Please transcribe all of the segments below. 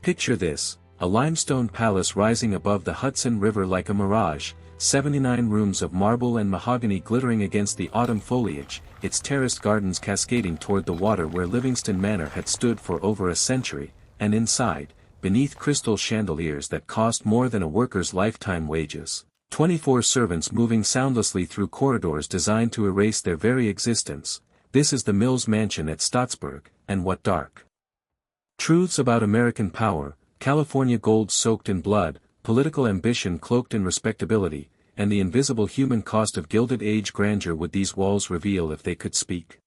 Picture this, a limestone palace rising above the Hudson River like a mirage, 79 rooms of marble and mahogany glittering against the autumn foliage, its terraced gardens cascading toward the water where Livingston Manor had stood for over a century, and inside, beneath crystal chandeliers that cost more than a worker's lifetime wages, 24 servants moving soundlessly through corridors designed to erase their very existence. This is the Mills mansion at Stottsburg, and what dark truths about American power, California gold soaked in blood, political ambition cloaked in respectability, and the invisible human cost of Gilded Age grandeur would these walls reveal if they could speak.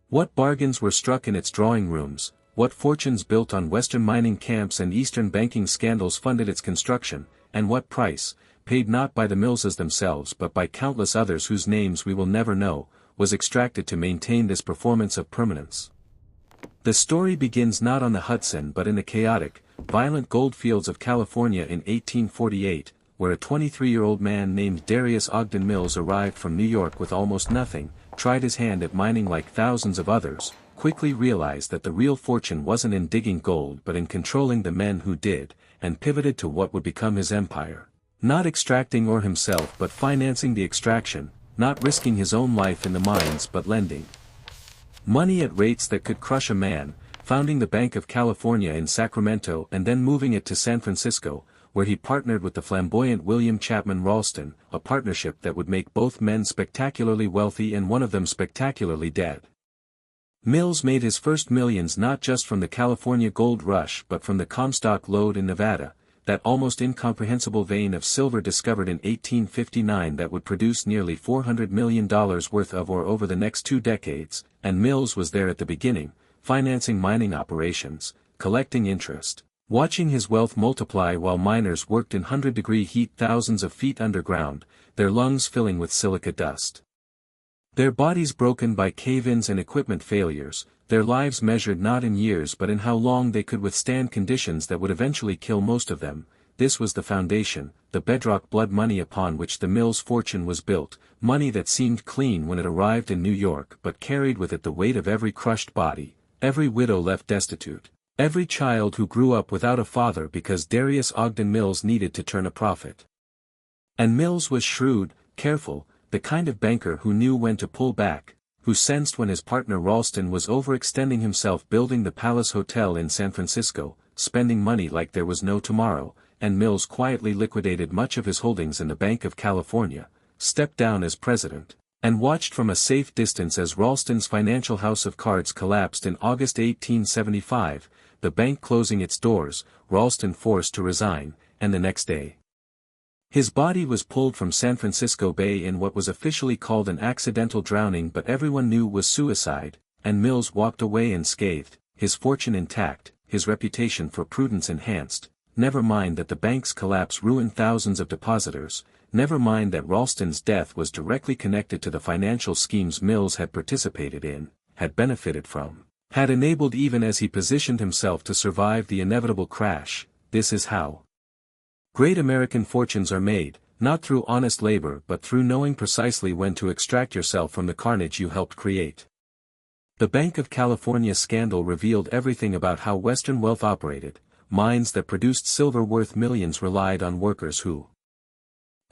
What bargains were struck in its drawing rooms, what fortunes built on Western mining camps and Eastern banking scandals funded its construction, and what price, paid not by the Millses themselves but by countless others whose names we will never know, was extracted to maintain this performance of permanence. The story begins not on the Hudson but in the chaotic, violent goldfields of California in 1848, where a 23-year-old man named Darius Ogden Mills arrived from New York with almost nothing, tried his hand at mining like thousands of others, quickly realized that the real fortune wasn't in digging gold but in controlling the men who did, and pivoted to what would become his empire. Not extracting ore himself but financing the extraction, not risking his own life in the mines but lending money at rates that could crush a man, founding the Bank of California in Sacramento and then moving it to San Francisco, where he partnered with the flamboyant William Chapman Ralston, a partnership that would make both men spectacularly wealthy and one of them spectacularly dead. Mills made his first millions not just from the California gold rush but from the Comstock lode in Nevada, that almost incomprehensible vein of silver discovered in 1859 that would produce nearly $400 million worth of ore over the next 2 decades, and Mills was there at the beginning, financing mining operations, collecting interest, watching his wealth multiply while miners worked in 100-degree heat thousands of feet underground, their lungs filling with silica dust. Their bodies broken by cave-ins and equipment failures, their lives measured not in years but in how long they could withstand conditions that would eventually kill most of them. This was the foundation, the bedrock blood money upon which the Mills fortune was built, money that seemed clean when it arrived in New York but carried with it the weight of every crushed body, every widow left destitute, every child who grew up without a father because Darius Ogden Mills needed to turn a profit. And Mills was shrewd, careful, the kind of banker who knew when to pull back, who sensed when his partner Ralston was overextending himself building the Palace Hotel in San Francisco, spending money like there was no tomorrow, and Mills quietly liquidated much of his holdings in the Bank of California, stepped down as president, and watched from a safe distance as Ralston's financial house of cards collapsed in August 1875, the bank closing its doors, Ralston forced to resign, and the next day his body was pulled from San Francisco Bay in what was officially called an accidental drowning but everyone knew was suicide, and Mills walked away unscathed, his fortune intact, his reputation for prudence enhanced. Never mind that the bank's collapse ruined thousands of depositors, never mind that Ralston's death was directly connected to the financial schemes Mills had participated in, had benefited from, had enabled even as he positioned himself to survive the inevitable crash. This is how great American fortunes are made, not through honest labor but through knowing precisely when to extract yourself from the carnage you helped create. The Bank of California scandal revealed everything about how Western wealth operated. Mines that produced silver worth millions relied on workers who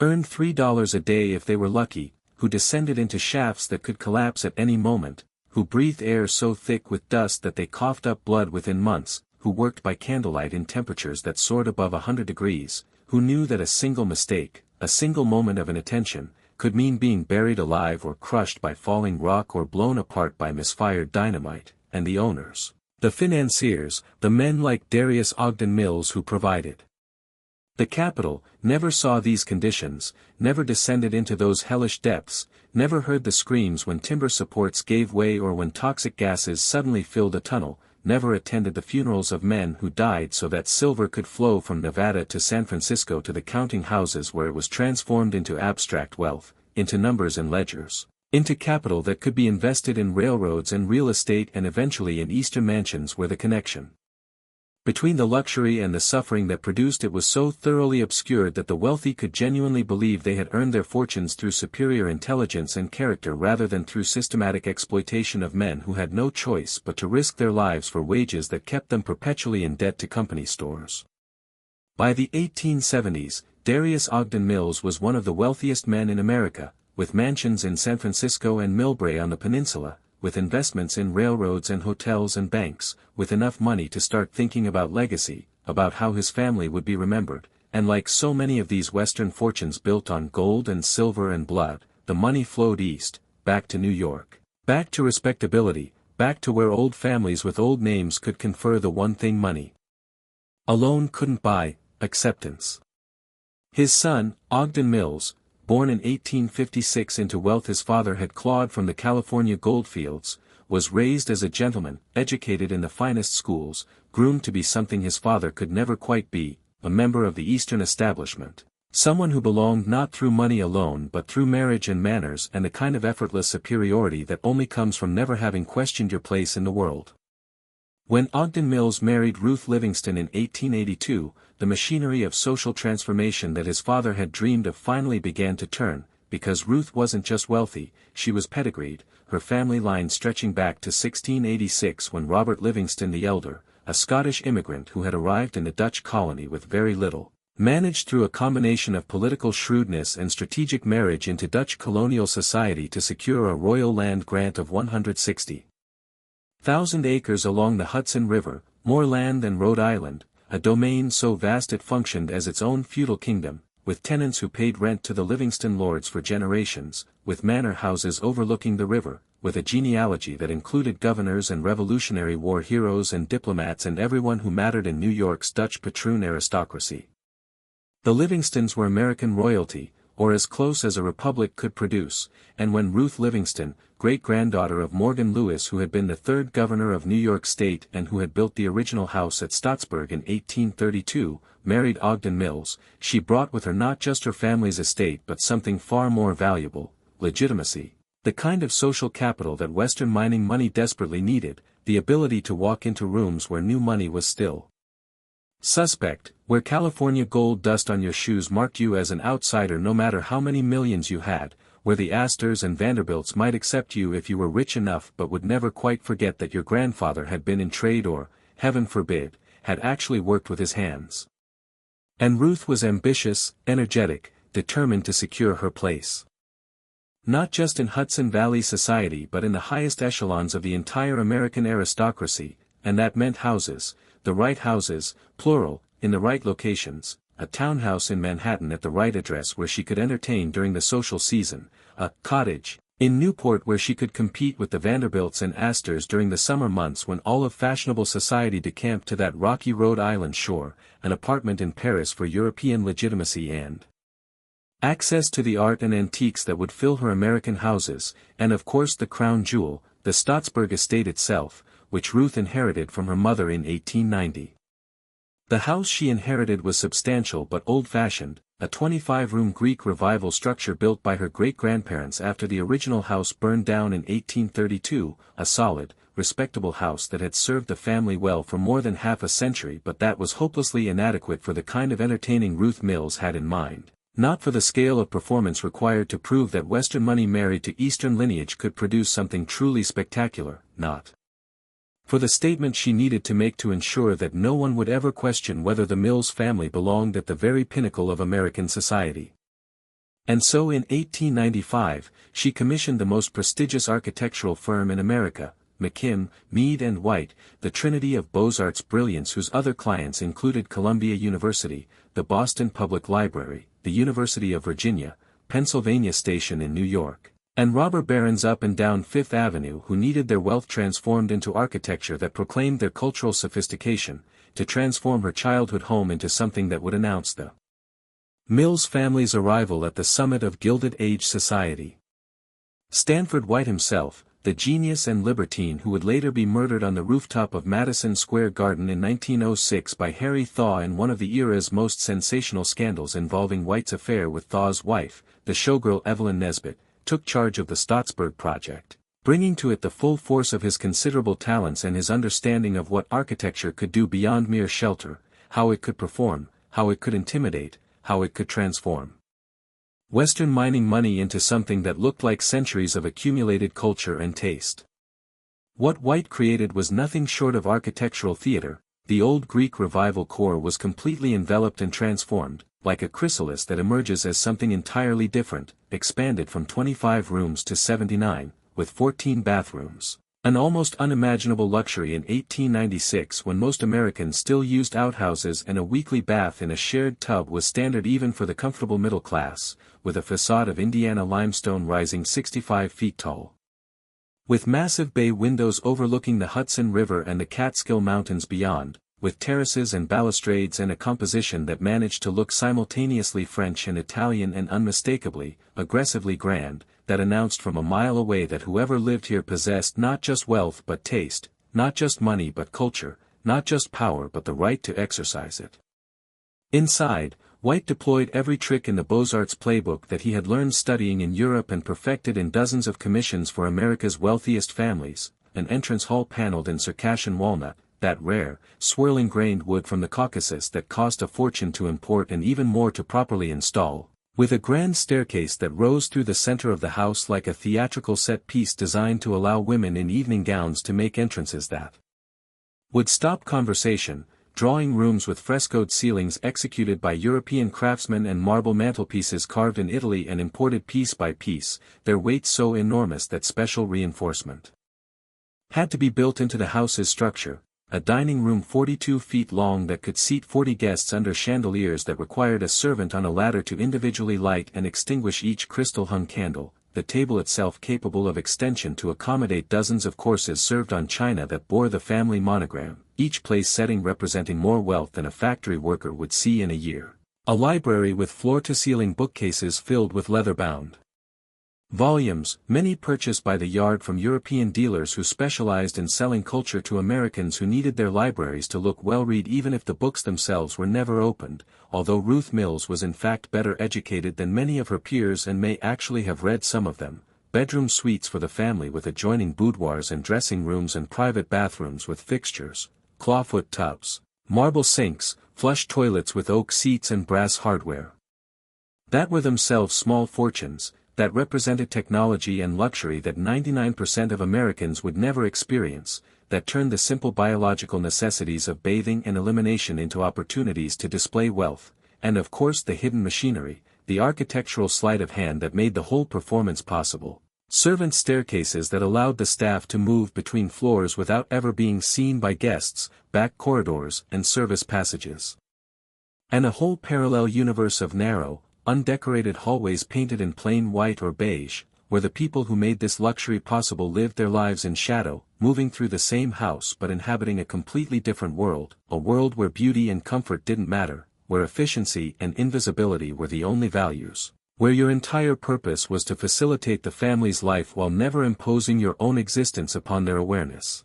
earned $3 a day if they were lucky, who descended into shafts that could collapse at any moment, who breathed air so thick with dust that they coughed up blood within months, who worked by candlelight in temperatures that soared above 100 degrees, who knew that a single mistake, a single moment of inattention, could mean being buried alive or crushed by falling rock or blown apart by misfired dynamite, and the owners, the financiers, the men like Darius Ogden Mills who provided the capital, never saw these conditions, never descended into those hellish depths, never heard the screams when timber supports gave way or when toxic gases suddenly filled a tunnel, never attended the funerals of men who died so that silver could flow from Nevada to San Francisco to the counting houses where it was transformed into abstract wealth, into numbers and ledgers, into capital that could be invested in railroads and real estate and eventually in Eastern mansions where the connection Between the luxury and the suffering that produced it was so thoroughly obscured that the wealthy could genuinely believe they had earned their fortunes through superior intelligence and character rather than through systematic exploitation of men who had no choice but to risk their lives for wages that kept them perpetually in debt to company stores. By the 1870s, Darius Ogden Mills was one of the wealthiest men in America, with mansions in San Francisco and Millbrae on the peninsula, with investments in railroads and hotels and banks, with enough money to start thinking about legacy, about how his family would be remembered, and like so many of these Western fortunes built on gold and silver and blood, the money flowed east, back to New York, back to respectability, back to where old families with old names could confer the one thing money alone couldn't buy, acceptance. His son, Ogden Mills, born in 1856 into wealth his father had clawed from the California goldfields, was raised as a gentleman, educated in the finest schools, groomed to be something his father could never quite be, a member of the Eastern establishment, someone who belonged not through money alone but through marriage and manners and a kind of effortless superiority that only comes from never having questioned your place in the world. When Ogden Mills married Ruth Livingston in 1882, the machinery of social transformation that his father had dreamed of finally began to turn, because Ruth wasn't just wealthy, she was pedigreed, her family line stretching back to 1686 when Robert Livingston the Elder, a Scottish immigrant who had arrived in the Dutch colony with very little, managed through a combination of political shrewdness and strategic marriage into Dutch colonial society to secure a royal land grant of 160,000 acres along the Hudson River, more land than Rhode Island, a domain so vast it functioned as its own feudal kingdom, with tenants who paid rent to the Livingston lords for generations, with manor houses overlooking the river, with a genealogy that included governors and Revolutionary War heroes and diplomats and everyone who mattered in New York's Dutch patroon aristocracy. The Livingstons were American royalty, or as close as a republic could produce, and when Ruth Livingston, great-granddaughter of Morgan Lewis who had been the third governor of New York State and who had built the original house at Stottsburg in 1832, married Ogden Mills, she brought with her not just her family's estate but something far more valuable, legitimacy, the kind of social capital that Western mining money desperately needed, the ability to walk into rooms where new money was still suspect, where California gold dust on your shoes marked you as an outsider no matter how many millions you had, where the Astors and Vanderbilts might accept you if you were rich enough but would never quite forget that your grandfather had been in trade or, heaven forbid, had actually worked with his hands. And Ruth was ambitious, energetic, determined to secure her place. Not just in Hudson Valley society but in the highest echelons of the entire American aristocracy, and that meant houses, the right houses, plural, in the right locations, a townhouse in Manhattan at the right address where she could entertain during the social season, a cottage in Newport where she could compete with the Vanderbilts and Astors during the summer months when all of fashionable society decamped to that rocky Rhode Island shore, an apartment in Paris for European legitimacy and access to the art and antiques that would fill her American houses, and of course the crown jewel, the Stottsburg estate itself, which Ruth inherited from her mother in 1890. The house she inherited was substantial but old-fashioned, a 25-room Greek Revival structure built by her great-grandparents after the original house burned down in 1832, a solid, respectable house that had served the family well for more than half a century but that was hopelessly inadequate for the kind of entertaining Ruth Mills had in mind, not for the scale of performance required to prove that Western money married to Eastern lineage could produce something truly spectacular, not for the statement she needed to make to ensure that no one would ever question whether the Mills family belonged at the very pinnacle of American society. And so in 1895, she commissioned the most prestigious architectural firm in America, McKim, Mead & White, the trinity of Beaux-Arts brilliance whose other clients included Columbia University, the Boston Public Library, the University of Virginia, Pennsylvania Station in New York, and robber barons up and down Fifth Avenue who needed their wealth transformed into architecture that proclaimed their cultural sophistication, to transform her childhood home into something that would announce the Mills family's arrival at the summit of Gilded Age society. Stanford White himself, the genius and libertine who would later be murdered on the rooftop of Madison Square Garden in 1906 by Harry Thaw in one of the era's most sensational scandals involving White's affair with Thaw's wife, the showgirl Evelyn Nesbit, took charge of the Stottsburg project, bringing to it the full force of his considerable talents and his understanding of what architecture could do beyond mere shelter, how it could perform, how it could intimidate, how it could transform Western mining money into something that looked like centuries of accumulated culture and taste. What White created was nothing short of architectural theater. The old Greek revival core was completely enveloped and transformed, like a chrysalis that emerges as something entirely different, expanded from 25 rooms to 79, with 14 bathrooms. An almost unimaginable luxury in 1896 when most Americans still used outhouses, and a weekly bath in a shared tub was standard even for the comfortable middle class, with a facade of Indiana limestone rising 65 feet tall. With massive bay windows overlooking the Hudson River and the Catskill Mountains beyond, with terraces and balustrades and a composition that managed to look simultaneously French and Italian and unmistakably, aggressively grand, that announced from a mile away that whoever lived here possessed not just wealth but taste, not just money but culture, not just power but the right to exercise it. Inside, White deployed every trick in the Beaux-Arts playbook that he had learned studying in Europe and perfected in dozens of commissions for America's wealthiest families: an entrance hall paneled in Circassian walnut, that rare, swirling grained wood from the Caucasus that cost a fortune to import and even more to properly install, with a grand staircase that rose through the center of the house like a theatrical set piece designed to allow women in evening gowns to make entrances that would stop conversation, drawing rooms with frescoed ceilings executed by European craftsmen and marble mantelpieces carved in Italy and imported piece by piece, their weight so enormous that special reinforcement had to be built into the house's structure. A dining room 42 feet long that could seat 40 guests under chandeliers that required a servant on a ladder to individually light and extinguish each crystal-hung candle, the table itself capable of extension to accommodate dozens of courses served on china that bore the family monogram, each place setting representing more wealth than a factory worker would see in a year. A library with floor-to-ceiling bookcases filled with leather-bound volumes, many purchased by the yard from European dealers who specialized in selling culture to Americans who needed their libraries to look well-read even if the books themselves were never opened, although Ruth Mills was in fact better educated than many of her peers and may actually have read some of them. Bedroom suites for the family with adjoining boudoirs and dressing rooms and private bathrooms with fixtures, clawfoot tubs, marble sinks, flush toilets with oak seats and brass hardware that were themselves small fortunes, that represented technology and luxury that 99% of Americans would never experience, that turned the simple biological necessities of bathing and elimination into opportunities to display wealth, and of course the hidden machinery, the architectural sleight of hand that made the whole performance possible. Servant staircases that allowed the staff to move between floors without ever being seen by guests, back corridors and service passages. And a whole parallel universe of narrow, undecorated hallways painted in plain white or beige, where the people who made this luxury possible lived their lives in shadow, moving through the same house but inhabiting a completely different world, a world where beauty and comfort didn't matter, where efficiency and invisibility were the only values, where your entire purpose was to facilitate the family's life while never imposing your own existence upon their awareness.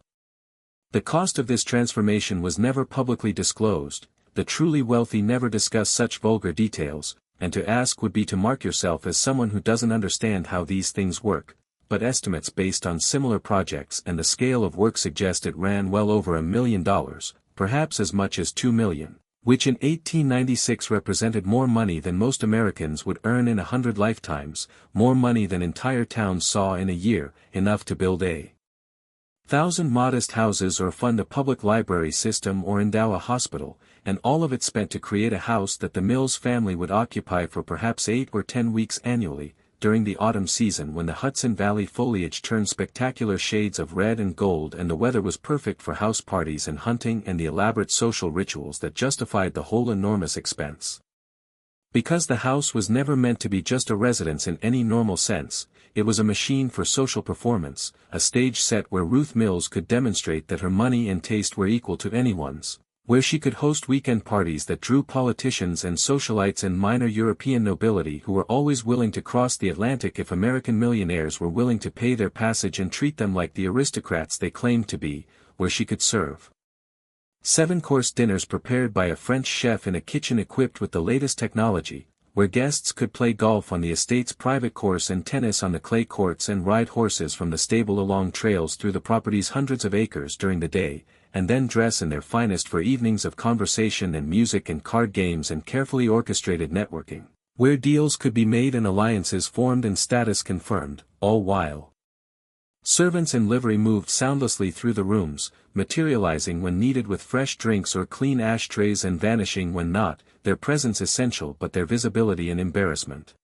The cost of this transformation was never publicly disclosed, the truly wealthy never discuss such vulgar details, and to ask would be to mark yourself as someone who doesn't understand how these things work, but estimates based on similar projects and the scale of work suggest it ran well over $1 million, perhaps as much as $2 million, which in 1896 represented more money than most Americans would earn in 100 lifetimes, more money than entire towns saw in a year, enough to build 1,000 modest houses or fund a public library system or endow a hospital, and all of it spent to create a house that the Mills family would occupy for perhaps 8 or 10 weeks annually, during the autumn season when the Hudson Valley foliage turned spectacular shades of red and gold and the weather was perfect for house parties and hunting and the elaborate social rituals that justified the whole enormous expense. Because the house was never meant to be just a residence in any normal sense, it was a machine for social performance, a stage set where Ruth Mills could demonstrate that her money and taste were equal to anyone's, where she could host weekend parties that drew politicians and socialites and minor European nobility who were always willing to cross the Atlantic if American millionaires were willing to pay their passage and treat them like the aristocrats they claimed to be, where she could serve 7-course dinners prepared by a French chef in a kitchen equipped with the latest technology, where guests could play golf on the estate's private course and tennis on the clay courts and ride horses from the stable along trails through the property's hundreds of acres during the day, and then dress in their finest for evenings of conversation and music and card games and carefully orchestrated networking, where deals could be made and alliances formed and status confirmed, all while servants in livery moved soundlessly through the rooms, materializing when needed with fresh drinks or clean ashtrays and vanishing when not, their presence essential but their visibility an embarrassment.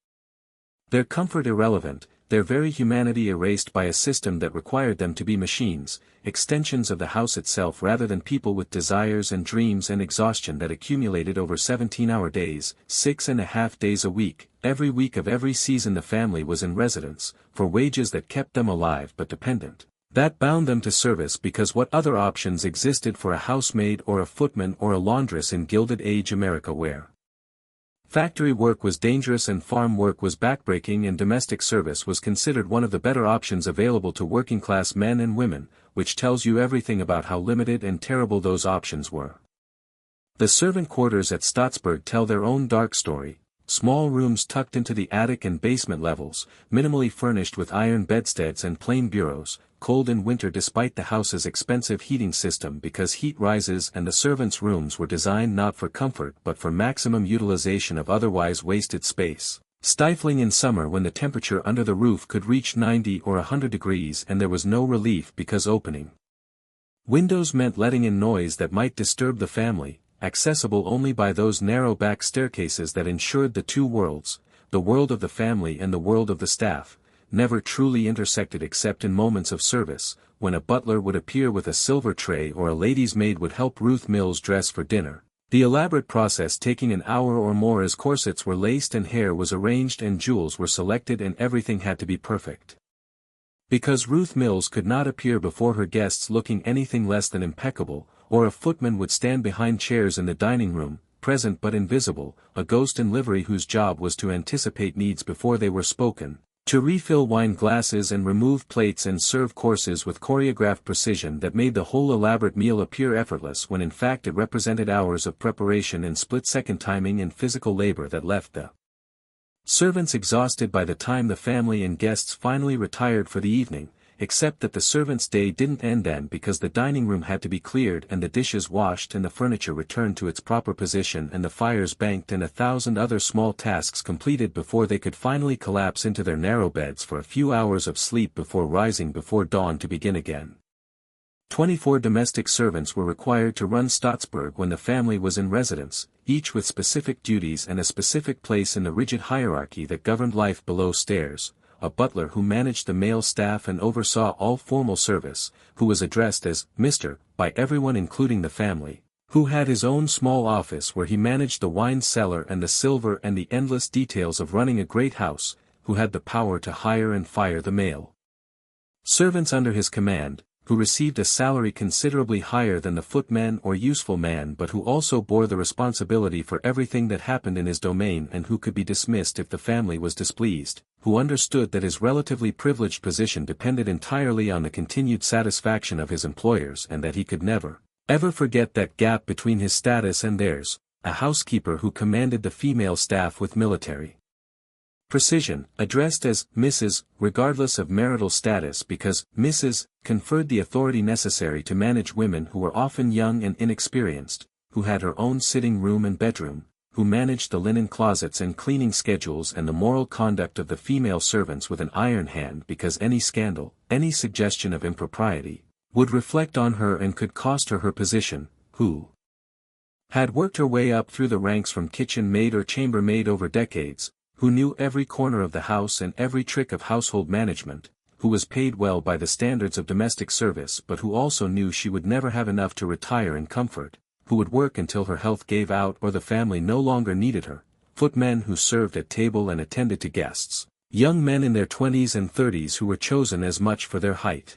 Their comfort irrelevant, their very humanity erased by a system that required them to be machines, extensions of the house itself rather than people with desires and dreams and exhaustion that accumulated over 17-hour days, 6.5 days a week. Every week of every season the family was in residence, for wages that kept them alive but dependent, that bound them to service because what other options existed for a housemaid or a footman or a laundress in Gilded Age America where factory work was dangerous and farm work was backbreaking and domestic service was considered one of the better options available to working-class men and women, which tells you everything about how limited and terrible those options were. The servant quarters at Stottsburg tell their own dark story. Small rooms tucked into the attic and basement levels, minimally furnished with iron bedsteads and plain bureaus, cold in winter despite the house's expensive heating system because heat rises and the servants' rooms were designed not for comfort but for maximum utilization of otherwise wasted space, stifling in summer when the temperature under the roof could reach 90 or 100 degrees and there was no relief because opening windows meant letting in noise that might disturb the family, accessible only by those narrow back staircases that ensured the two worlds, the world of the family and the world of the staff, never truly intersected except in moments of service, when a butler would appear with a silver tray or a lady's maid would help Ruth Mills dress for dinner, the elaborate process taking an hour or more as corsets were laced and hair was arranged and jewels were selected and everything had to be perfect. Because Ruth Mills could not appear before her guests looking anything less than impeccable, or a footman would stand behind chairs in the dining room, present but invisible, a ghost in livery whose job was to anticipate needs before they were spoken, to refill wine glasses and remove plates and serve courses with choreographed precision that made the whole elaborate meal appear effortless when in fact it represented hours of preparation and split-second timing and physical labor that left the servants exhausted by the time the family and guests finally retired for the evening, except that the servants' day didn't end then because the dining room had to be cleared and the dishes washed and the furniture returned to its proper position and the fires banked and 1,000 other small tasks completed before they could finally collapse into their narrow beds for a few hours of sleep before rising before dawn to begin again. 24 domestic servants were required to run Stottsburg when the family was in residence, each with specific duties and a specific place in the rigid hierarchy that governed life below stairs. A butler who managed the male staff and oversaw all formal service, who was addressed as Mr. by everyone including the family, who had his own small office where he managed the wine cellar and the silver and the endless details of running a great house, who had the power to hire and fire the male servants under his command, who received a salary considerably higher than the footman or useful man but who also bore the responsibility for everything that happened in his domain and who could be dismissed if the family was displeased, who understood that his relatively privileged position depended entirely on the continued satisfaction of his employers and that he could never, ever forget that gap between his status and theirs, a housekeeper who commanded the female staff with military precision, addressed as Mrs., regardless of marital status because Mrs. conferred the authority necessary to manage women who were often young and inexperienced, who had her own sitting room and bedroom, who managed the linen closets and cleaning schedules and the moral conduct of the female servants with an iron hand because any scandal, any suggestion of impropriety, would reflect on her and could cost her her position, who had worked her way up through the ranks from kitchen maid or chambermaid over decades, who knew every corner of the house and every trick of household management, who was paid well by the standards of domestic service but who also knew she would never have enough to retire in comfort, who would work until her health gave out or the family no longer needed her, footmen who served at table and attended to guests, young men in their 20s and 30s who were chosen as much for their height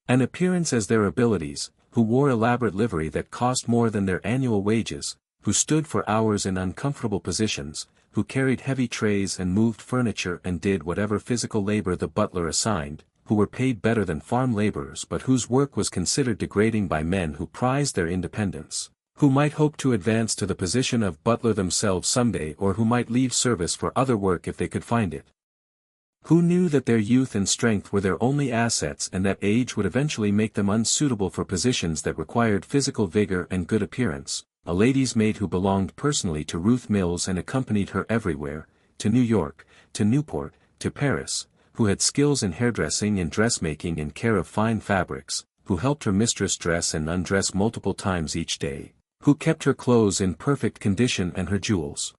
and appearance as their abilities, who wore elaborate livery that cost more than their annual wages, who stood for hours in uncomfortable positions, who carried heavy trays and moved furniture and did whatever physical labor the butler assigned, who were paid better than farm laborers but whose work was considered degrading by men who prized their independence, who might hope to advance to the position of butler themselves someday or who might leave service for other work if they could find it. Who knew that their youth and strength were their only assets and that age would eventually make them unsuitable for positions that required physical vigor and good appearance. A lady's maid who belonged personally to Ruth Mills and accompanied her everywhere, to New York, to Newport, to Paris, who had skills in hairdressing and dressmaking and care of fine fabrics, who helped her mistress dress and undress multiple times each day, who kept her clothes in perfect condition and her jewels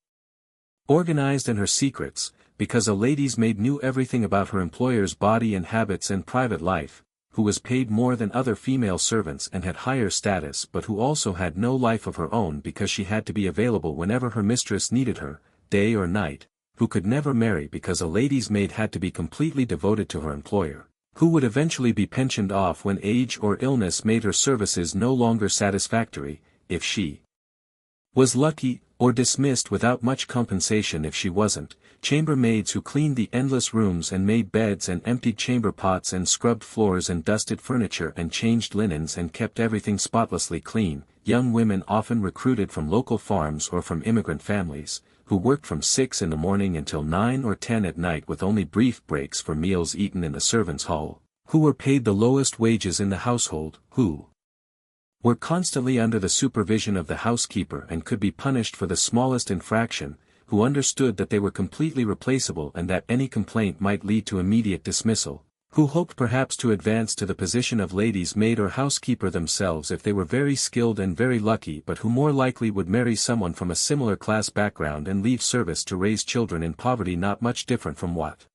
organized and her secrets, because a lady's maid knew everything about her employer's body and habits and private life, who was paid more than other female servants and had higher status but who also had no life of her own because she had to be available whenever her mistress needed her, day or night, who could never marry because a lady's maid had to be completely devoted to her employer, who would eventually be pensioned off when age or illness made her services no longer satisfactory, if she was lucky, or dismissed without much compensation if she wasn't, chambermaids who cleaned the endless rooms and made beds and emptied chamber pots and scrubbed floors and dusted furniture and changed linens and kept everything spotlessly clean, young women often recruited from local farms or from immigrant families, who worked from 6 in the morning until 9 or 10 at night with only brief breaks for meals eaten in the servants' hall, who were paid the lowest wages in the household, who were constantly under the supervision of the housekeeper and could be punished for the smallest infraction, who understood that they were completely replaceable and that any complaint might lead to immediate dismissal, who hoped perhaps to advance to the position of lady's maid or housekeeper themselves if they were very skilled and very lucky but who more likely would marry someone from a similar class background and leave service to raise children in poverty not much different from what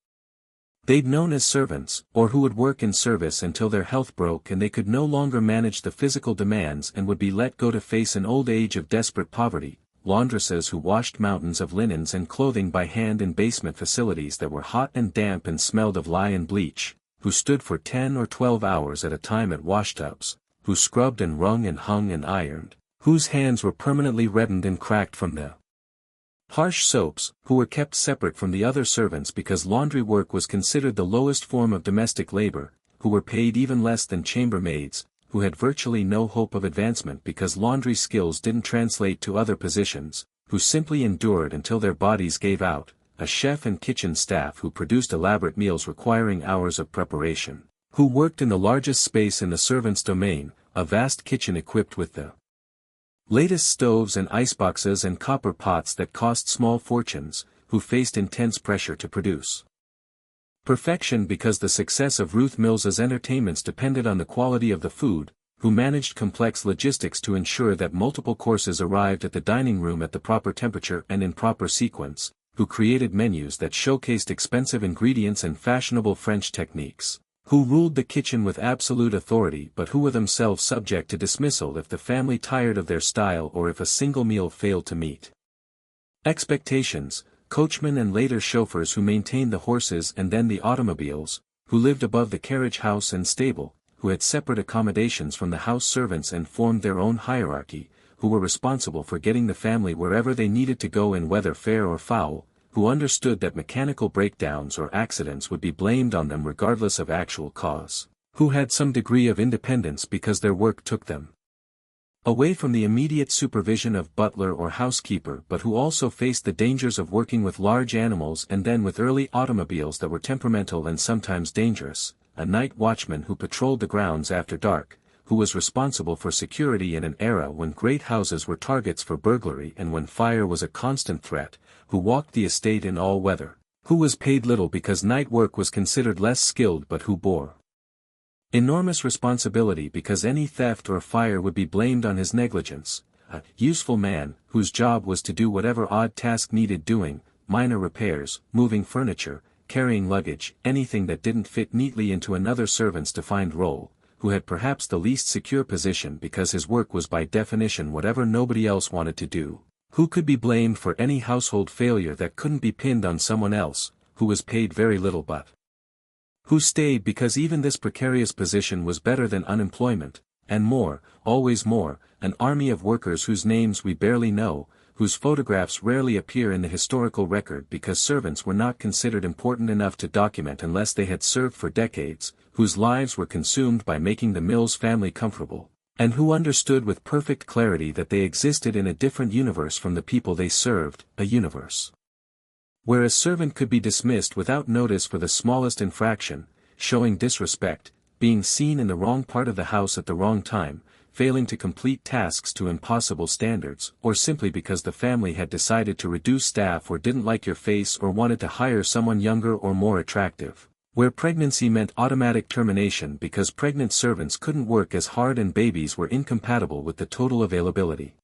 they'd known as servants, or who would work in service until their health broke and they could no longer manage the physical demands and would be let go to face an old age of desperate poverty, laundresses who washed mountains of linens and clothing by hand in basement facilities that were hot and damp and smelled of lye and bleach, who stood for 10 or 12 hours at a time at washtubs, who scrubbed and wrung and hung and ironed, whose hands were permanently reddened and cracked from the harsh soaps, who were kept separate from the other servants because laundry work was considered the lowest form of domestic labor, who were paid even less than chambermaids, who had virtually no hope of advancement because laundry skills didn't translate to other positions, who simply endured until their bodies gave out, a chef and kitchen staff who produced elaborate meals requiring hours of preparation, who worked in the largest space in the servants' domain, a vast kitchen equipped with the latest stoves and iceboxes and copper pots that cost small fortunes, who faced intense pressure to produce perfection because the success of Ruth Mills's entertainments depended on the quality of the food, who managed complex logistics to ensure that multiple courses arrived at the dining room at the proper temperature and in proper sequence, who created menus that showcased expensive ingredients and fashionable French techniques, who ruled the kitchen with absolute authority but who were themselves subject to dismissal if the family tired of their style or if a single meal failed to meet expectations, coachmen and later chauffeurs who maintained the horses and then the automobiles, who lived above the carriage house and stable, who had separate accommodations from the house servants and formed their own hierarchy, who were responsible for getting the family wherever they needed to go in weather fair or foul, who understood that mechanical breakdowns or accidents would be blamed on them regardless of actual cause, who had some degree of independence because their work took them away from the immediate supervision of butler or housekeeper but who also faced the dangers of working with large animals and then with early automobiles that were temperamental and sometimes dangerous, a night watchman who patrolled the grounds after dark, who was responsible for security in an era when great houses were targets for burglary and when fire was a constant threat, who walked the estate in all weather, who was paid little because night work was considered less skilled but who bore enormous responsibility because any theft or fire would be blamed on his negligence, a useful man whose job was to do whatever odd task needed doing, minor repairs, moving furniture, carrying luggage, anything that didn't fit neatly into another servant's defined role, who had perhaps the least secure position because his work was by definition whatever nobody else wanted to do, who could be blamed for any household failure that couldn't be pinned on someone else, who was paid very little but who stayed because even this precarious position was better than unemployment, and more, always more, an army of workers whose names we barely know, whose photographs rarely appear in the historical record because servants were not considered important enough to document unless they had served for decades, whose lives were consumed by making the Mills family comfortable, and who understood with perfect clarity that they existed in a different universe from the people they served, a universe where a servant could be dismissed without notice for the smallest infraction, showing disrespect, being seen in the wrong part of the house at the wrong time, failing to complete tasks to impossible standards, or simply because the family had decided to reduce staff or didn't like your face or wanted to hire someone younger or more attractive. Where pregnancy meant automatic termination because pregnant servants couldn't work as hard and babies were incompatible with the total availability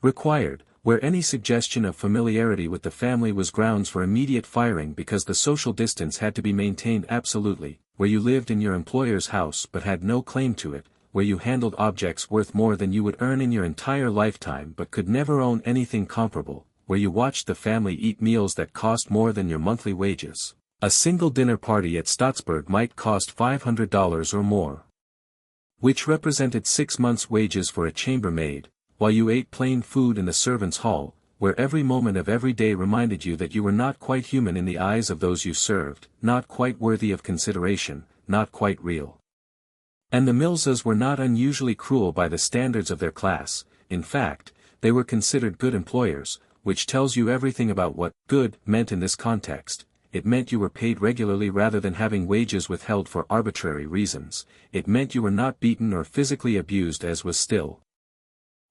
required, where any suggestion of familiarity with the family was grounds for immediate firing because the social distance had to be maintained absolutely, where you lived in your employer's house but had no claim to it, where you handled objects worth more than you would earn in your entire lifetime but could never own anything comparable, where you watched the family eat meals that cost more than your monthly wages. A single dinner party at Stottsburg might cost $500 or more, which represented 6 months' wages for a chambermaid, while you ate plain food in the servants' hall, where every moment of every day reminded you that you were not quite human in the eyes of those you served, not quite worthy of consideration, not quite real. And the Millses were not unusually cruel by the standards of their class. In fact, they were considered good employers, which tells you everything about what good meant in this context. It meant you were paid regularly rather than having wages withheld for arbitrary reasons. It meant you were not beaten or physically abused as was still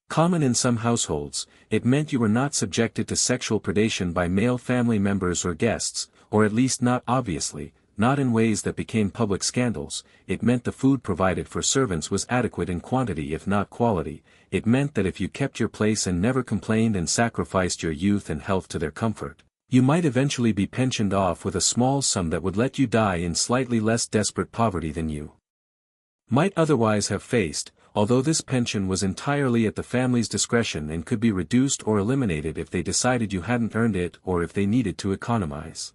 common in some households. It meant you were not subjected to sexual predation by male family members or guests, or at least not obviously, not in ways that became public scandals. It meant the food provided for servants was adequate in quantity if not quality. It meant that if you kept your place and never complained and sacrificed your youth and health to their comfort, you might eventually be pensioned off with a small sum that would let you die in slightly less desperate poverty than you might otherwise have faced, although this pension was entirely at the family's discretion and could be reduced or eliminated if they decided you hadn't earned it or if they needed to economize.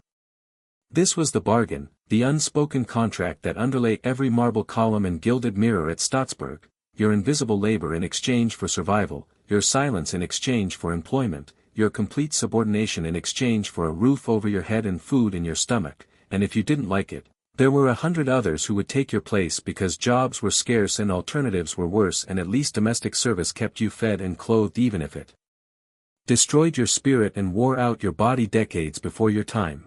This was the bargain, the unspoken contract that underlay every marble column and gilded mirror at Stottsburg: your invisible labor in exchange for survival, your silence in exchange for employment, your complete subordination in exchange for a roof over your head and food in your stomach, and if you didn't like it, there were 100 others who would take your place because jobs were scarce and alternatives were worse, and at least domestic service kept you fed and clothed even if it destroyed your spirit and wore out your body decades before your time.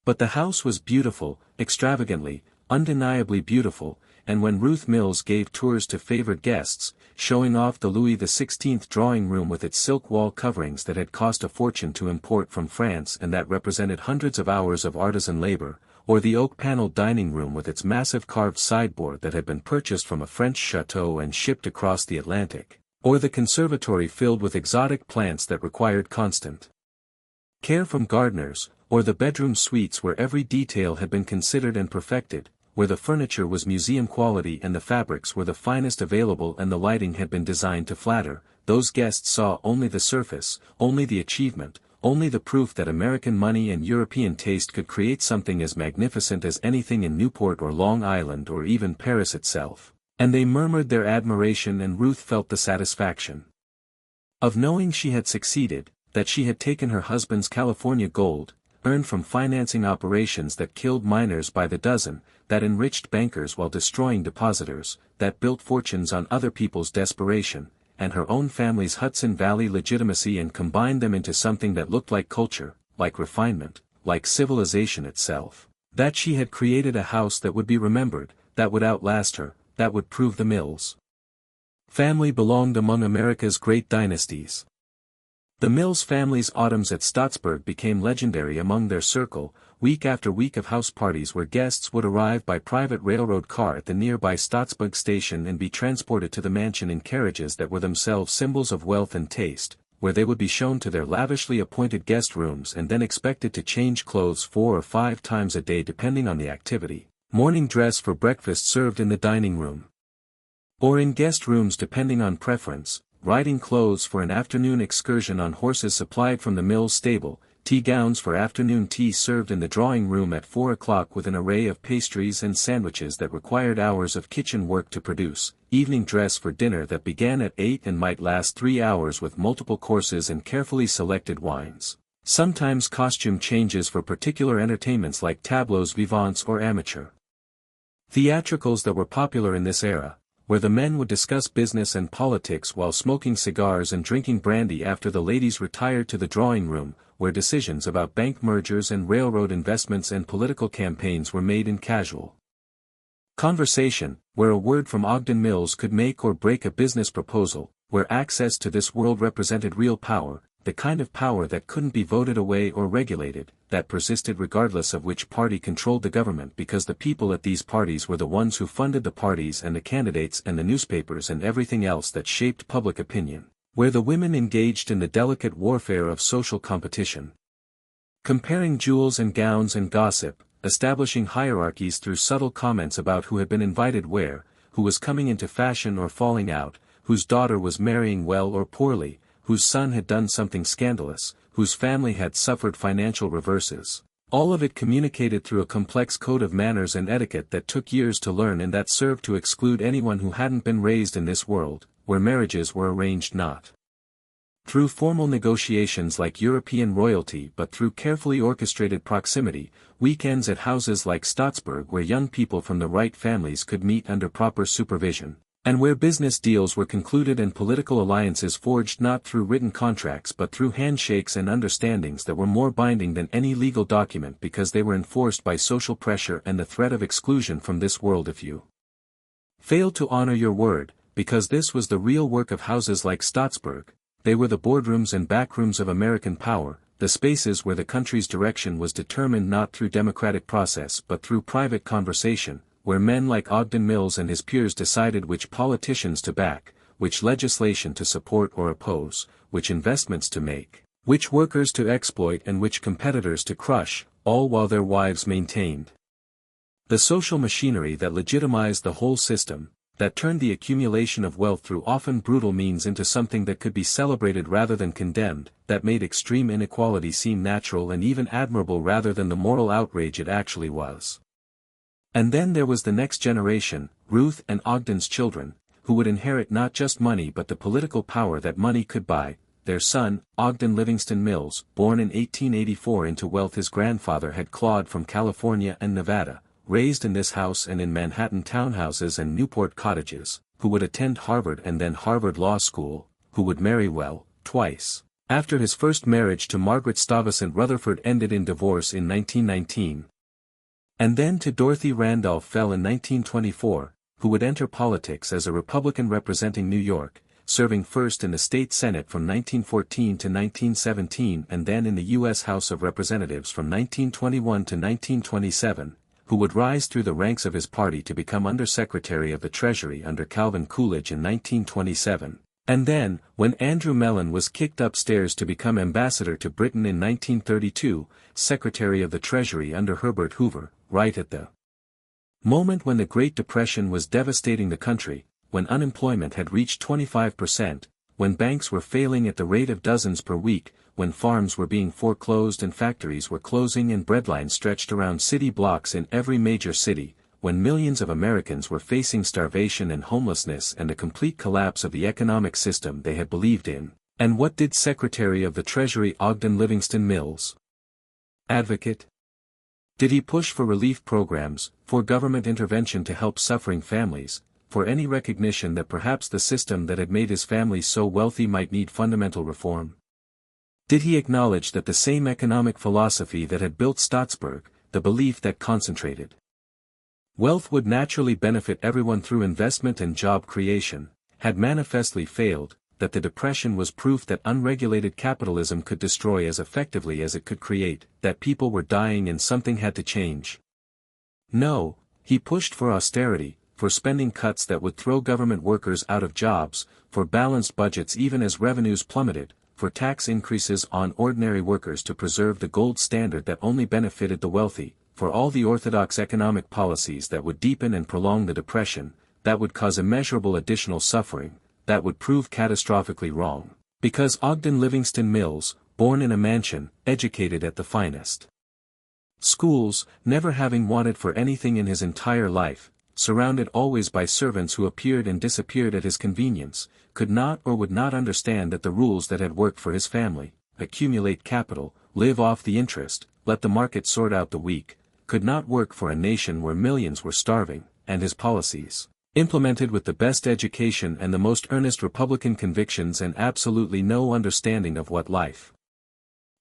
But the house was beautiful, extravagantly, undeniably beautiful, and when Ruth Mills gave tours to favored guests, showing off the Louis XVI drawing room with its silk wall coverings that had cost a fortune to import from France and that represented hundreds of hours of artisan labor, or the oak-paneled dining room with its massive carved sideboard that had been purchased from a French chateau and shipped across the Atlantic, or the conservatory filled with exotic plants that required constant care from gardeners, or the bedroom suites where every detail had been considered and perfected, where the furniture was museum quality and the fabrics were the finest available and the lighting had been designed to flatter, those guests saw only the surface, only the achievement, only the proof that American money and European taste could create something as magnificent as anything in Newport or Long Island or even Paris itself, and they murmured their admiration, and Ruth felt the satisfaction of knowing she had succeeded, that she had taken her husband's California gold, earned from financing operations that killed miners by the dozen, that enriched bankers while destroying depositors, that built fortunes on other people's desperation, and her own family's Hudson Valley legitimacy, and combined them into something that looked like culture, like refinement, like civilization itself. That she had created a house that would be remembered, that would outlast her, that would prove the Mills family belonged among America's great dynasties. The Mills family's autumns at Stottsburg became legendary among their circle, week after week of house parties where guests would arrive by private railroad car at the nearby Stottsburg station and be transported to the mansion in carriages that were themselves symbols of wealth and taste, where they would be shown to their lavishly appointed guest rooms and then expected to change clothes 4 or 5 times a day depending on the activity, morning dress for breakfast served in the dining room, or in guest rooms depending on preference, riding clothes for an afternoon excursion on horses supplied from the Mills stable, tea gowns for afternoon tea served in the drawing room at 4 o'clock with an array of pastries and sandwiches that required hours of kitchen work to produce, evening dress for dinner that began at 8 and might last 3 hours with multiple courses and carefully selected wines, sometimes costume changes for particular entertainments like tableaux vivants or amateur theatricals that were popular in this era, where the men would discuss business and politics while smoking cigars and drinking brandy after the ladies retired to the drawing room, where decisions about bank mergers and railroad investments and political campaigns were made in casual conversation, where a word from Ogden Mills could make or break a business proposal, where access to this world represented real power, the kind of power that couldn't be voted away or regulated, that persisted regardless of which party controlled the government because the people at these parties were the ones who funded the parties and the candidates and the newspapers and everything else that shaped public opinion, where the women engaged in the delicate warfare of social competition. Comparing jewels and gowns and gossip, establishing hierarchies through subtle comments about who had been invited where, who was coming into fashion or falling out, whose daughter was marrying well or poorly, whose son had done something scandalous, whose family had suffered financial reverses. All of it communicated through a complex code of manners and etiquette that took years to learn and that served to exclude anyone who hadn't been raised in this world, where marriages were arranged not through formal negotiations like European royalty but through carefully orchestrated proximity, weekends at houses like Stottsburg where young people from the right families could meet under proper supervision, and where business deals were concluded and political alliances forged not through written contracts but through handshakes and understandings that were more binding than any legal document because they were enforced by social pressure and the threat of exclusion from this world if you failed to honor your word, because this was the real work of houses like Stottsburg. They were the boardrooms and backrooms of American power, the spaces where the country's direction was determined not through democratic process but through private conversation, where men like Ogden Mills and his peers decided which politicians to back, which legislation to support or oppose, which investments to make, which workers to exploit and which competitors to crush, all while their wives maintained the social machinery that legitimized the whole system, that turned the accumulation of wealth through often brutal means into something that could be celebrated rather than condemned, that made extreme inequality seem natural and even admirable rather than the moral outrage it actually was. And then there was the next generation, Ruth and Ogden's children, who would inherit not just money but the political power that money could buy. Their son, Ogden Livingston Mills, born in 1884 into wealth his grandfather had clawed from California and Nevada, raised in this house and in Manhattan townhouses and Newport cottages, who would attend Harvard and then Harvard Law School, who would marry well, twice. After his first marriage to Margaret Stuyvesant Rutherford ended in divorce in 1919. And then to Dorothy Randolph Fell in 1924, who would enter politics as a Republican representing New York, serving first in the state Senate from 1914 to 1917 and then in the U.S. House of Representatives from 1921 to 1927, who would rise through the ranks of his party to become Undersecretary of the Treasury under Calvin Coolidge in 1927, and then, when Andrew Mellon was kicked upstairs to become ambassador to Britain in 1932, Secretary of the Treasury under Herbert Hoover, right at the moment when the Great Depression was devastating the country, when unemployment had reached 25%, when banks were failing at the rate of dozens per week, when farms were being foreclosed and factories were closing and breadlines stretched around city blocks in every major city, when millions of Americans were facing starvation and homelessness and a complete collapse of the economic system they had believed in. And what did Secretary of the Treasury Ogden Livingston Mills advocate? Did he push for relief programs, for government intervention to help suffering families, for any recognition that perhaps the system that had made his family so wealthy might need fundamental reform? Did he acknowledge that the same economic philosophy that had built Stottsburg, the belief that concentrated wealth would naturally benefit everyone through investment and job creation, had manifestly failed, that the Depression was proof that unregulated capitalism could destroy as effectively as it could create, that people were dying and something had to change? No, he pushed for austerity, for spending cuts that would throw government workers out of jobs, for balanced budgets even as revenues plummeted, for tax increases on ordinary workers to preserve the gold standard that only benefited the wealthy, for all the orthodox economic policies that would deepen and prolong the Depression, that would cause immeasurable additional suffering, that would prove catastrophically wrong, because Ogden Livingston Mills, born in a mansion, educated at the finest schools, never having wanted for anything in his entire life, surrounded always by servants who appeared and disappeared at his convenience, could not or would not understand that the rules that had worked for his family, accumulate capital, live off the interest, let the market sort out the weak, could not work for a nation where millions were starving, and his policies, implemented with the best education and the most earnest Republican convictions and absolutely no understanding of what life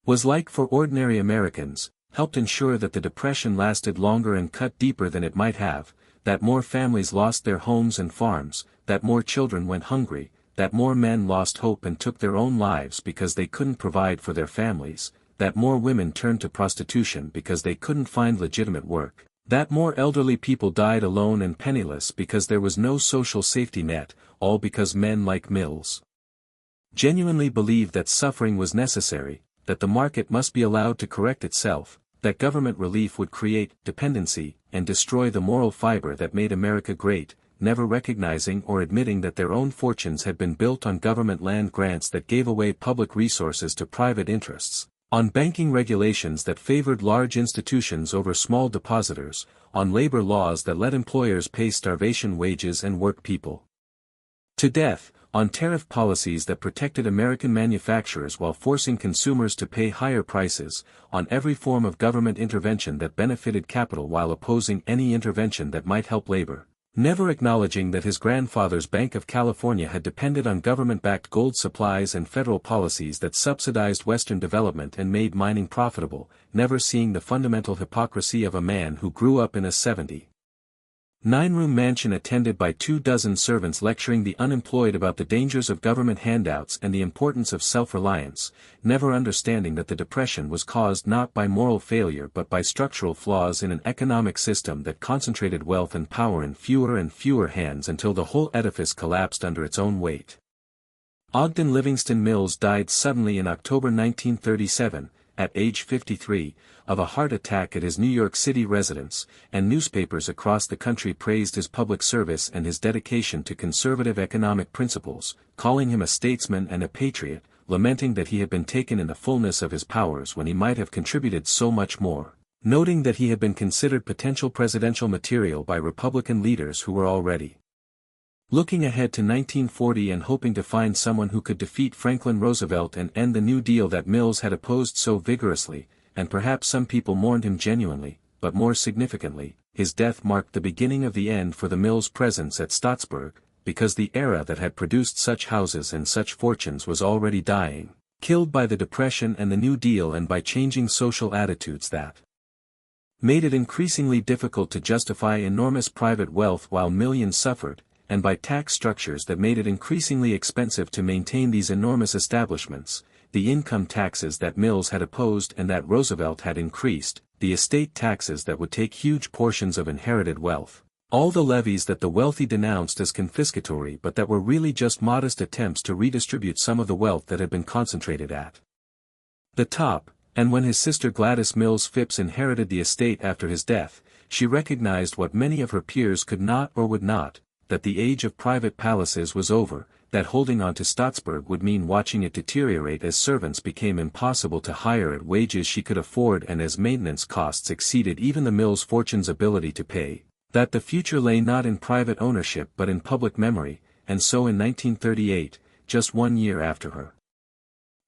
was like for ordinary Americans, helped ensure that the Depression lasted longer and cut deeper than it might have, that more families lost their homes and farms, that more children went hungry, that more men lost hope and took their own lives because they couldn't provide for their families, that more women turned to prostitution because they couldn't find legitimate work, that more elderly people died alone and penniless because there was no social safety net, all because men like Mills genuinely believed that suffering was necessary, that the market must be allowed to correct itself, that government relief would create dependency and destroy the moral fiber that made America great, never recognizing or admitting that their own fortunes had been built on government land grants that gave away public resources to private interests, on banking regulations that favored large institutions over small depositors, on labor laws that let employers pay starvation wages and work people to death, on tariff policies that protected American manufacturers while forcing consumers to pay higher prices, on every form of government intervention that benefited capital while opposing any intervention that might help labor, never acknowledging that his grandfather's Bank of California had depended on government-backed gold supplies and federal policies that subsidized Western development and made mining profitable, never seeing the fundamental hypocrisy of a man who grew up in a 79-room mansion attended by 24 servants lecturing the unemployed about the dangers of government handouts and the importance of self-reliance, never understanding that the Depression was caused not by moral failure but by structural flaws in an economic system that concentrated wealth and power in fewer and fewer hands until the whole edifice collapsed under its own weight. Ogden Livingston Mills died suddenly in October 1937, at age 53, of a heart attack at his New York City residence, and newspapers across the country praised his public service and his dedication to conservative economic principles, calling him a statesman and a patriot, lamenting that he had been taken in the fullness of his powers when he might have contributed so much more, noting that he had been considered potential presidential material by Republican leaders who were already looking ahead to 1940 and hoping to find someone who could defeat Franklin Roosevelt and end the New Deal that Mills had opposed so vigorously, and perhaps some people mourned him genuinely, but more significantly, his death marked the beginning of the end for the Mills presence at Stottsburg, because the era that had produced such houses and such fortunes was already dying, killed by the Depression and the New Deal and by changing social attitudes that made it increasingly difficult to justify enormous private wealth while millions suffered, and by tax structures that made it increasingly expensive to maintain these enormous establishments, the income taxes that Mills had opposed and that Roosevelt had increased, the estate taxes that would take huge portions of inherited wealth, all the levies that the wealthy denounced as confiscatory but that were really just modest attempts to redistribute some of the wealth that had been concentrated at the top, and when his sister Gladys Mills Phipps inherited the estate after his death, she recognized what many of her peers could not or would not, that the age of private palaces was over, that holding on to Stottsburg would mean watching it deteriorate as servants became impossible to hire at wages she could afford and as maintenance costs exceeded even the Mills fortune's ability to pay, that the future lay not in private ownership but in public memory, and so in 1938, just 1 year after her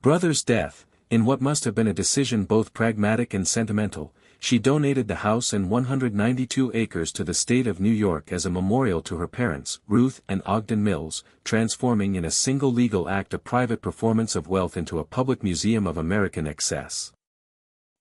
brother's death, in what must have been a decision both pragmatic and sentimental, she donated the house and 192 acres to the state of New York as a memorial to her parents, Ruth and Ogden Mills, transforming in a single legal act a private performance of wealth into a public museum of American excess.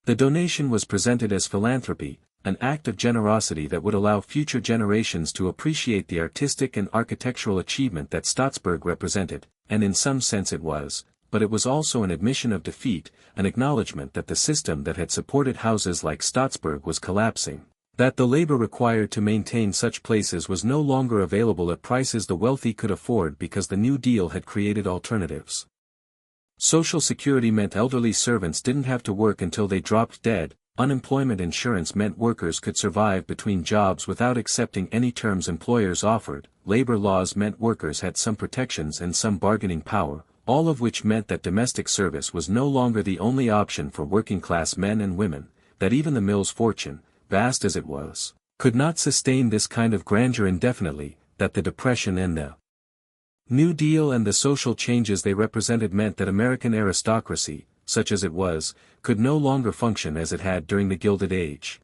The donation was presented as philanthropy, an act of generosity that would allow future generations to appreciate the artistic and architectural achievement that Stottsburg represented, and in some sense it was, but it was also an admission of defeat, an acknowledgement that the system that had supported houses like Stottsburg was collapsing, that the labor required to maintain such places was no longer available at prices the wealthy could afford because the New Deal had created alternatives. Social Security meant elderly servants didn't have to work until they dropped dead, unemployment insurance meant workers could survive between jobs without accepting any terms employers offered, labor laws meant workers had some protections and some bargaining power, all of which meant that domestic service was no longer the only option for working-class men and women, that even the Mills fortune, vast as it was, could not sustain this kind of grandeur indefinitely, that the Depression and the New Deal and the social changes they represented meant that American aristocracy, such as it was, could no longer function as it had during the Gilded Age.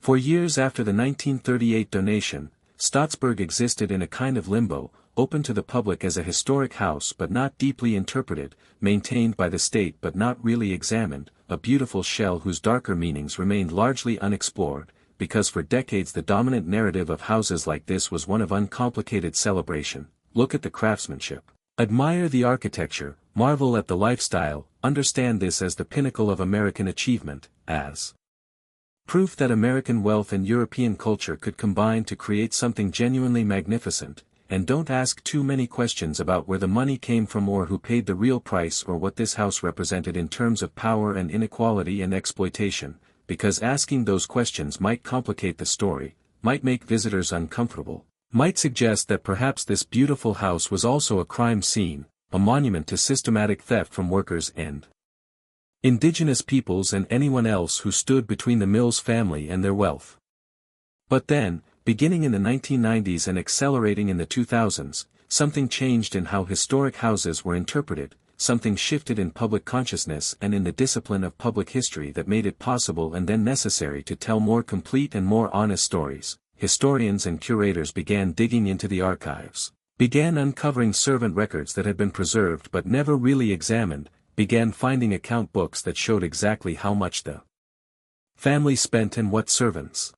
For years after the 1938 donation, Staatsburg existed in a kind of limbo, open to the public as a historic house but not deeply interpreted, maintained by the state but not really examined, a beautiful shell whose darker meanings remained largely unexplored, because for decades the dominant narrative of houses like this was one of uncomplicated celebration. Look at the craftsmanship. Admire the architecture, marvel at the lifestyle, understand this as the pinnacle of American achievement, as proof that American wealth and European culture could combine to create something genuinely magnificent, and don't ask too many questions about where the money came from or who paid the real price or what this house represented in terms of power and inequality and exploitation, because asking those questions might complicate the story, might make visitors uncomfortable, might suggest that perhaps this beautiful house was also a crime scene, a monument to systematic theft from workers and indigenous peoples and anyone else who stood between the Mills family and their wealth. But then, beginning in the 1990s and accelerating in the 2000s, something changed in how historic houses were interpreted, something shifted in public consciousness and in the discipline of public history that made it possible and then necessary to tell more complete and more honest stories. Historians and curators began digging into the archives, began uncovering servant records that had been preserved but never really examined, began finding account books that showed exactly how much the family spent and what servants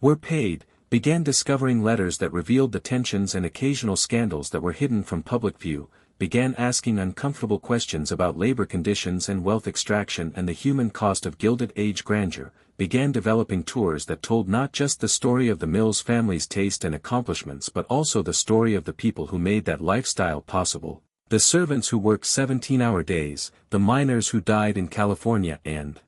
were paid, began discovering letters that revealed the tensions and occasional scandals that were hidden from public view, began asking uncomfortable questions about labor conditions and wealth extraction and the human cost of Gilded Age grandeur, began developing tours that told not just the story of the Mills family's taste and accomplishments but also the story of the people who made that lifestyle possible. The servants who worked 17-hour days, the miners who died in California and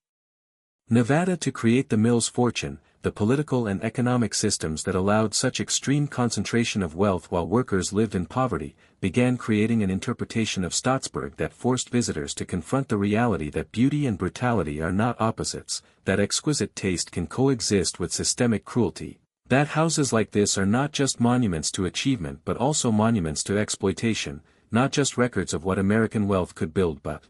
Nevada to create the Mills fortune, the political and economic systems that allowed such extreme concentration of wealth while workers lived in poverty, began creating an interpretation of Staatsburg that forced visitors to confront the reality that beauty and brutality are not opposites, that exquisite taste can coexist with systemic cruelty, that houses like this are not just monuments to achievement but also monuments to exploitation, not just records of what American wealth could build but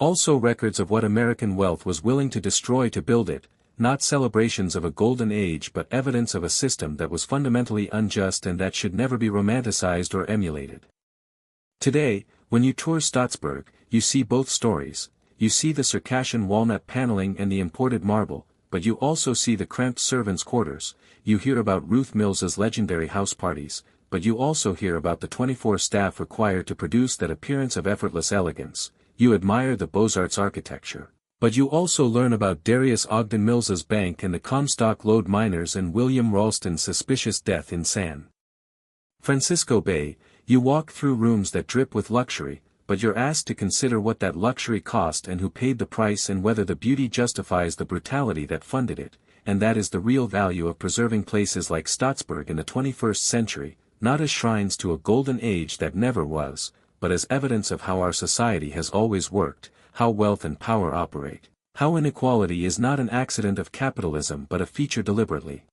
also records of what American wealth was willing to destroy to build it, not celebrations of a golden age but evidence of a system that was fundamentally unjust and that should never be romanticized or emulated. Today, when you tour Staatsburg, you see both stories. You see the Circassian walnut paneling and the imported marble, but you also see the cramped servants' quarters. You hear about Ruth Mills's legendary house parties, but you also hear about the 24 staff required to produce that appearance of effortless elegance. You admire the Beaux-Arts architecture, but you also learn about Darius Ogden Mills's bank and the Comstock lode miners and William Ralston's suspicious death in San Francisco Bay. You walk through rooms that drip with luxury, but you're asked to consider what that luxury cost and who paid the price and whether the beauty justifies the brutality that funded it, and that is the real value of preserving places like Staatsburg in the 21st century, not as shrines to a golden age that never was, but as evidence of how our society has always worked, how wealth and power operate, how inequality is not an accident of capitalism but a feature deliberately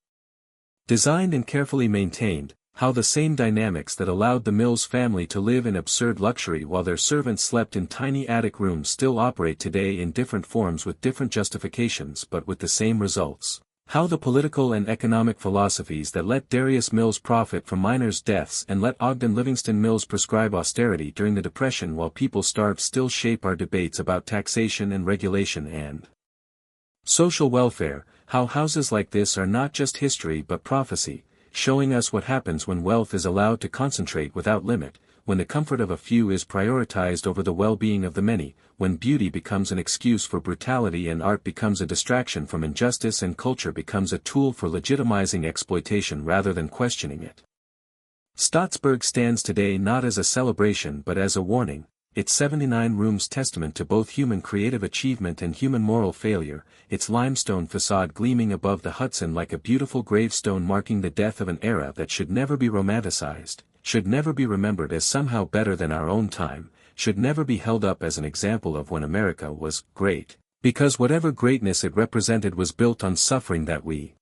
designed and carefully maintained, how the same dynamics that allowed the Mills family to live in absurd luxury while their servants slept in tiny attic rooms still operate today in different forms with different justifications but with the same results. How the political and economic philosophies that let Darius Mills profit from miners' deaths and let Ogden Livingston Mills prescribe austerity during the Depression while people starved still shape our debates about taxation and regulation and social welfare, how houses like this are not just history but prophecy, showing us what happens when wealth is allowed to concentrate without limit, when the comfort of a few is prioritized over the well-being of the many, when beauty becomes an excuse for brutality and art becomes a distraction from injustice and culture becomes a tool for legitimizing exploitation rather than questioning it. Staatsburg stands today not as a celebration but as a warning, its 79 rooms testament to both human creative achievement and human moral failure, its limestone facade gleaming above the Hudson like a beautiful gravestone marking the death of an era that should never be romanticized, should never be remembered as somehow better than our own time, should never be held up as an example of when America was great, because whatever greatness it represented was built on suffering that we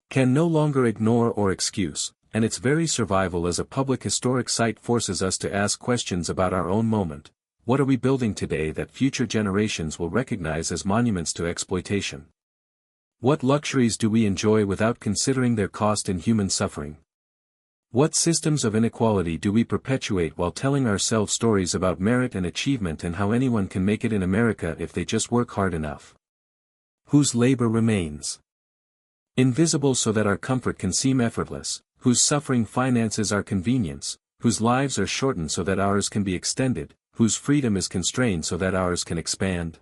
can no longer ignore or excuse, and its very survival as a public historic site forces us to ask questions about our own moment. What are we building today that future generations will recognize as monuments to exploitation? What luxuries do we enjoy without considering their cost in human suffering? What systems of inequality do we perpetuate while telling ourselves stories about merit and achievement and how anyone can make it in America if they just work hard enough? Whose labor remains invisible so that our comfort can seem effortless, whose suffering finances our convenience, whose lives are shortened so that ours can be extended, whose freedom is constrained so that ours can expand?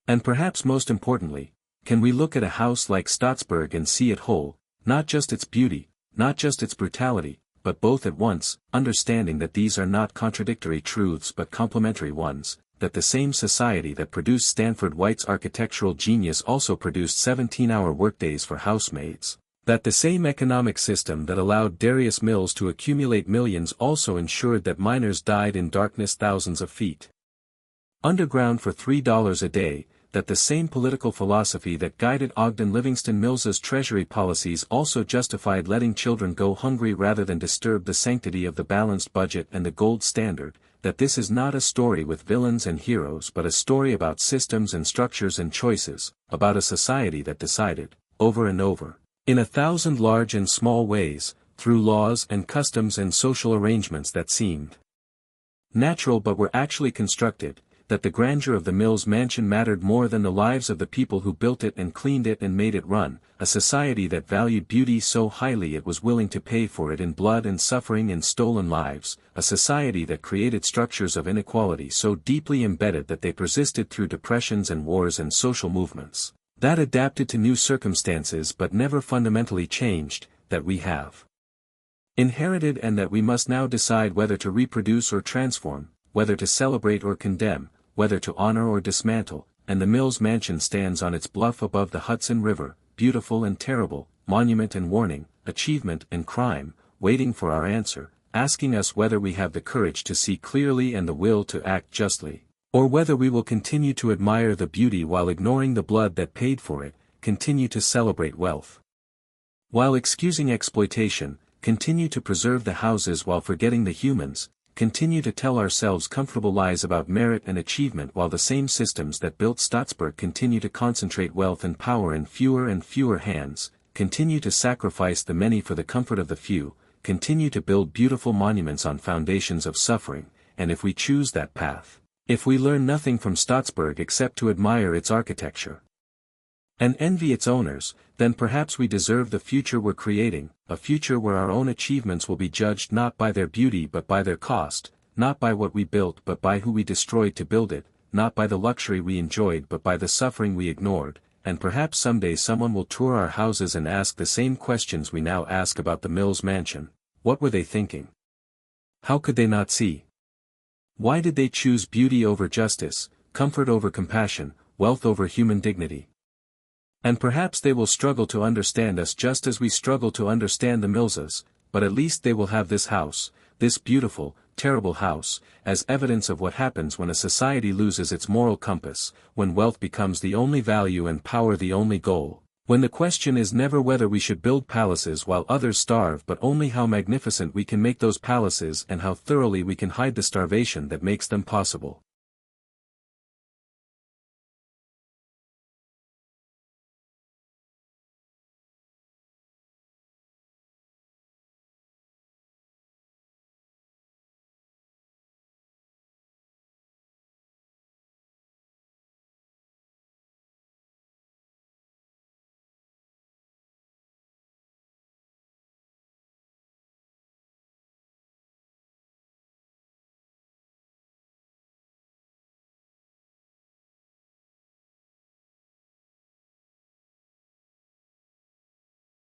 And perhaps most importantly, can we look at a house like Stottsburg and see it whole, not just its beauty, not just its brutality, but both at once, understanding that these are not contradictory truths but complementary ones, that the same society that produced Stanford White's architectural genius also produced 17-hour workdays for housemaids, that the same economic system that allowed Darius Mills to accumulate millions also ensured that miners died in darkness thousands of feet underground for $3 a day, that the same political philosophy that guided Ogden Mills's treasury policies also justified letting children go hungry rather than disturb the sanctity of the balanced budget and the gold standard, that this is not a story with villains and heroes but a story about systems and structures and choices, about a society that decided, over and over, in 1,000 large and small ways, through laws and customs and social arrangements that seemed natural but were actually constructed, that the grandeur of the Mills mansion mattered more than the lives of the people who built it and cleaned it and made it run, a society that valued beauty so highly it was willing to pay for it in blood and suffering and stolen lives, a society that created structures of inequality so deeply embedded that they persisted through depressions and wars and social movements, that adapted to new circumstances but never fundamentally changed, that we have inherited and that we must now decide whether to reproduce or transform, whether to celebrate or condemn, whether to honor or dismantle, and the Mills mansion stands on its bluff above the Hudson River, beautiful and terrible, monument and warning, achievement and crime, waiting for our answer, asking us whether we have the courage to see clearly and the will to act justly, or whether we will continue to admire the beauty while ignoring the blood that paid for it, continue to celebrate wealth while excusing exploitation, continue to preserve the houses while forgetting the humans, continue to tell ourselves comfortable lies about merit and achievement while the same systems that built Stottsburg continue to concentrate wealth and power in fewer and fewer hands, continue to sacrifice the many for the comfort of the few, continue to build beautiful monuments on foundations of suffering, and if we choose that path, if we learn nothing from Stottsburg except to admire its architecture and envy its owners, then perhaps we deserve the future we're creating, a future where our own achievements will be judged not by their beauty but by their cost, not by what we built but by who we destroyed to build it, not by the luxury we enjoyed but by the suffering we ignored, and perhaps someday someone will tour our houses and ask the same questions we now ask about the Mills mansion. What were they thinking? How could they not see? Why did they choose beauty over justice, comfort over compassion, wealth over human dignity? And perhaps they will struggle to understand us just as we struggle to understand the Millses, but at least they will have this house, this beautiful, terrible house, as evidence of what happens when a society loses its moral compass, when wealth becomes the only value and power the only goal, when the question is never whether we should build palaces while others starve but only how magnificent we can make those palaces and how thoroughly we can hide the starvation that makes them possible.